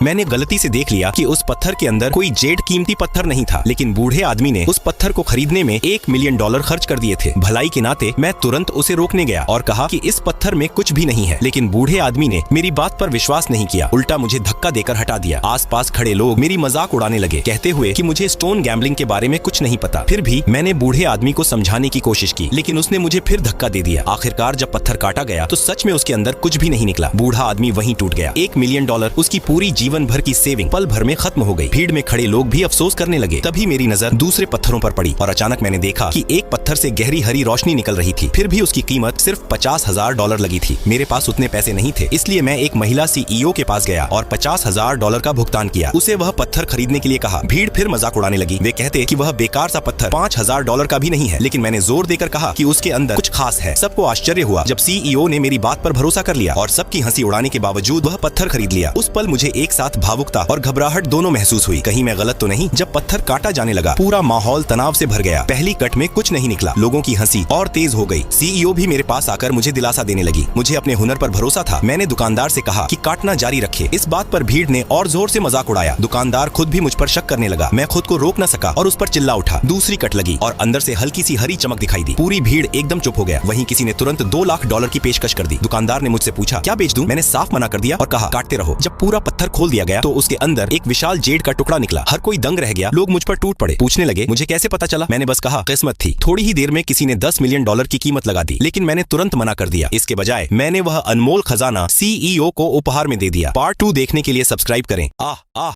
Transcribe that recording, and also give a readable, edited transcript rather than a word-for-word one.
मैंने गलती से देख लिया कि उस पत्थर के अंदर कोई जेड कीमती पत्थर नहीं था, लेकिन बूढ़े आदमी ने उस पत्थर को खरीदने में $1 मिलियन खर्च कर दिए थे। भलाई के नाते मैं तुरंत उसे रोकने गया और कहा कि इस पत्थर में कुछ भी नहीं है, लेकिन बूढ़े आदमी ने मेरी बात पर विश्वास नहीं किया, उल्टा मुझे धक्का देकर हटा दिया। आसपास खड़े लोग मेरी मजाक उड़ाने लगे, कहते हुए कि मुझे स्टोन गैम्बलिंग के बारे में कुछ नहीं पता। फिर भी मैंने बूढ़े आदमी को समझाने की कोशिश की, लेकिन उसने मुझे फिर धक्का दे दिया। आखिरकार जब पत्थर काटा गया तो सच में उसके अंदर कुछ भी नहीं निकला। बूढ़ा आदमी वहीं टूट गया। $1 मिलियन उसकी पूरी जीवन भर की सेविंग पल भर में खत्म हो गई। भीड़ में खड़े लोग भी अफसोस करने लगे। तभी मेरी नजर दूसरे पत्थरों पर पड़ी और अचानक मैंने देखा कि एक पत्थर से गहरी हरी रोशनी निकल रही थी। फिर भी उसकी कीमत सिर्फ $50,000 लगी थी। मेरे पास उतने पैसे नहीं थे, इसलिए मैं एक महिला CEO के पास गया और $50,000 का भुगतान किया। उसे वह पत्थर खरीदने के लिए कहा। भीड़ फिर मजाक उड़ाने लगी। वे कहते कि वह बेकार सा पत्थर $5,000 का भी नहीं है, लेकिन मैंने जोर देकर कहा कि उसके अंदर कुछ खास है। सबको आश्चर्य हुआ जब CEO ने मेरी बात पर भरोसा कर लिया और सबकी हंसी उड़ाने के बावजूद वह पत्थर खरीद लिया। उस पल मुझे एक साथ भावुकता और घबराहट दोनों महसूस हुई। कहीं मैं गलत तो नहीं? जब पत्थर काटा जाने लगा, पूरा माहौल तनाव से भर गया। पहली कट में कुछ नहीं निकला। लोगों की हंसी और तेज हो गई। CEO भी मेरे पास आकर मुझे दिलासा देने लगी। मुझे अपने हुनर पर भरोसा था। मैंने दुकानदार से कहा कि काटना जारी रखे। इस बात पर भीड़ ने और जोर से मजाक उड़ाया। दुकानदार खुद भी मुझ पर शक करने लगा। मैं खुद को रोक न सका और उस पर चिल्ला उठा। दूसरी कट लगी और अंदर से हल्की सी हरी चमक दिखाई दी। पूरी भीड़ एकदम चुप हो गया। वहीं किसी ने तुरंत $2 लाख की पेशकश कर दी। दुकानदार ने मुझसे पूछा क्या बेच दूं? मैंने साफ मना कर दिया और कहा काटते रहो। जब पूरा पत्थर खोल दिया गया तो उसके अंदर एक विशाल जेड का टुकड़ा निकला। हर कोई दंग रह गया। लोग मुझ पर टूट पड़े। पूछने लगे मुझे कैसे पता चला? मैंने बस कहा किस्मत थी। थोड़ी ही देर में किसी ने $10 मिलियन की कीमत लगा दी, लेकिन मैंने तुरंत मना कर दिया। इसके बजाय मैंने वह अनमोल खजाना CEO को उपहार में दे दिया। पार्ट 2 देखने के लिए सब्सक्राइब करें। आह आह।